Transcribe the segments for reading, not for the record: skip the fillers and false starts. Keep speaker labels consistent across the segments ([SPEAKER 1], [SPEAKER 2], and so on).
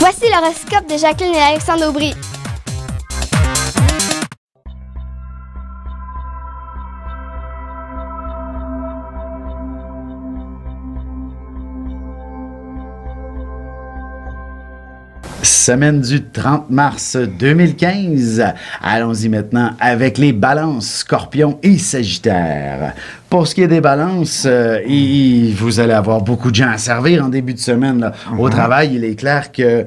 [SPEAKER 1] Voici l'horoscope de Jacqueline et Alexandre Aubry.
[SPEAKER 2] Semaine du 30 mars 2015. Allons-y maintenant avec les balances, scorpions et sagittaires. Pour ce qui est des balances, vous allez avoir beaucoup de gens à servir en début de semaine. Là. Au travail, il est clair que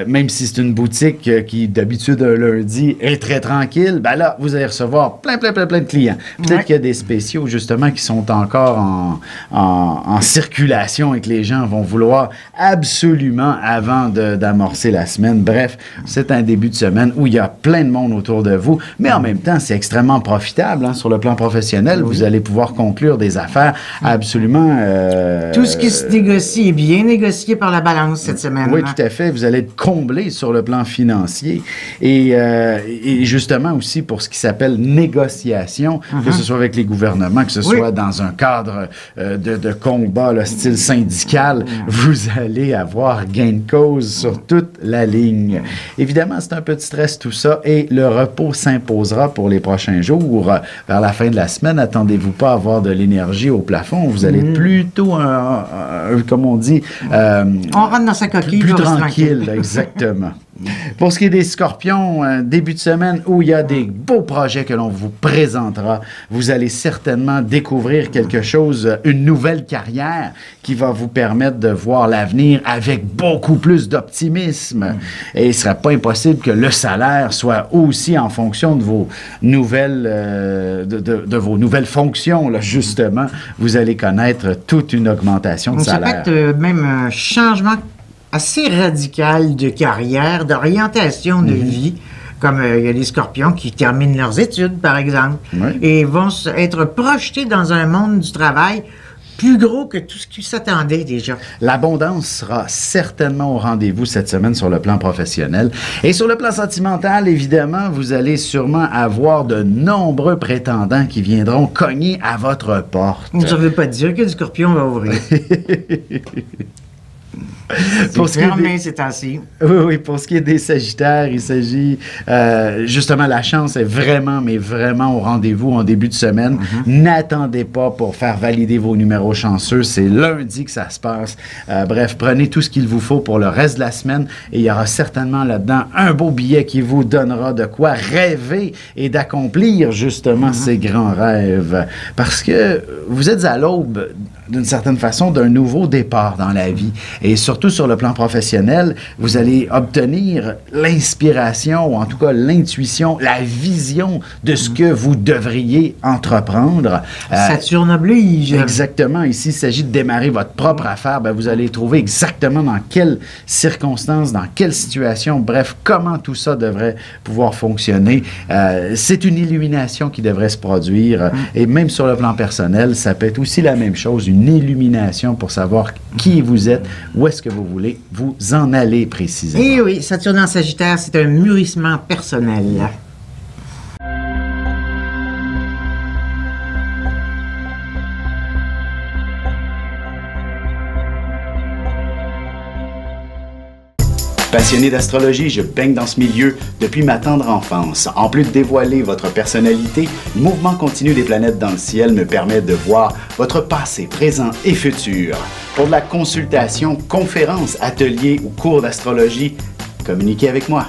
[SPEAKER 2] même si c'est une boutique qui, d'habitude, un lundi, est très tranquille, ben là, vous allez recevoir plein de clients. Peut-être qu'il y a des spéciaux, justement, qui sont encore en circulation et que les gens vont vouloir absolument avant d'amorcer la semaine. Bref, c'est un début de semaine où il y a plein de monde autour de vous, mais en même temps, c'est extrêmement profitable sur le plan professionnel. Vous allez pouvoir conclure des affaires absolument...
[SPEAKER 3] Tout ce qui se négocie est bien négocié par la balance cette semaine.
[SPEAKER 2] Oui, tout à fait. Vous allez être comblé sur le plan financier et justement aussi pour ce qui s'appelle négociation, que ce soit avec les gouvernements, que ce soit dans un cadre de combat, le style syndical, vous allez avoir gain de cause sur toute la ligne. Évidemment, c'est un peu de stress tout ça et le repos s'imposera pour les prochains jours. Vers la fin de la semaine, attendez-vous pas à avoir de l'énergie au plafond. Vous allez être plutôt, comme on dit...
[SPEAKER 3] on rentre dans sa coquille.
[SPEAKER 2] Plus tranquille, exactement. Pour ce qui est des scorpions, début de semaine où il y a des beaux projets que l'on vous présentera, vous allez certainement découvrir quelque chose, une nouvelle carrière qui va vous permettre de voir l'avenir avec beaucoup plus d'optimisme. Et il ne serait pas impossible que le salaire soit aussi en fonction de vos nouvelles, de vos nouvelles fonctions, là, justement. Vous allez connaître toute une augmentation de salaire.
[SPEAKER 3] Ça peut être même un changement assez radical de carrière, d'orientation de vie, comme il y a des scorpions qui terminent leurs études, par exemple, et vont être projetés dans un monde du travail plus gros que tout ce qui s'attendait déjà.
[SPEAKER 2] L'abondance sera certainement au rendez-vous cette semaine sur le plan professionnel. Et sur le plan sentimental, évidemment, vous allez sûrement avoir de nombreux prétendants qui viendront cogner à votre porte.
[SPEAKER 3] Ça ne veut pas dire que le scorpion va ouvrir. Pour ce qui est des... c'est ainsi.
[SPEAKER 2] Oui, pour ce qui est des Sagittaires, il s'agit justement, la chance est vraiment, mais vraiment au rendez-vous en début de semaine. N'attendez pas pour faire valider vos numéros chanceux. C'est lundi que ça se passe. Bref, prenez tout ce qu'il vous faut pour le reste de la semaine et il y aura certainement là-dedans un beau billet qui vous donnera de quoi rêver et d'accomplir justement ces grands rêves. Parce que vous êtes à l'aube, d'une certaine façon, d'un nouveau départ dans la vie. Et surtout sur le plan professionnel, vous allez obtenir l'inspiration, ou en tout cas l'intuition, la vision de ce que vous devriez entreprendre.
[SPEAKER 3] Saturne oblige.
[SPEAKER 2] Exactement. Ici, il s'agit de démarrer votre propre affaire. Ben, vous allez trouver exactement dans quelles circonstances, dans quelle situation, bref, comment tout ça devrait pouvoir fonctionner. C'est une illumination qui devrait se produire. Et même sur le plan personnel, ça peut être aussi la même chose, une illumination pour savoir qui vous êtes, où est-ce que vous voulez vous en aller précisément.
[SPEAKER 3] Et oui, Saturne en Sagittaire, c'est un mûrissement personnel.
[SPEAKER 2] Passionné d'astrologie, je baigne dans ce milieu depuis ma tendre enfance. En plus de dévoiler votre personnalité, le mouvement continu des planètes dans le ciel me permet de voir votre passé, présent et futur. Pour de la consultation, conférences, ateliers ou cours d'astrologie, communiquez avec moi.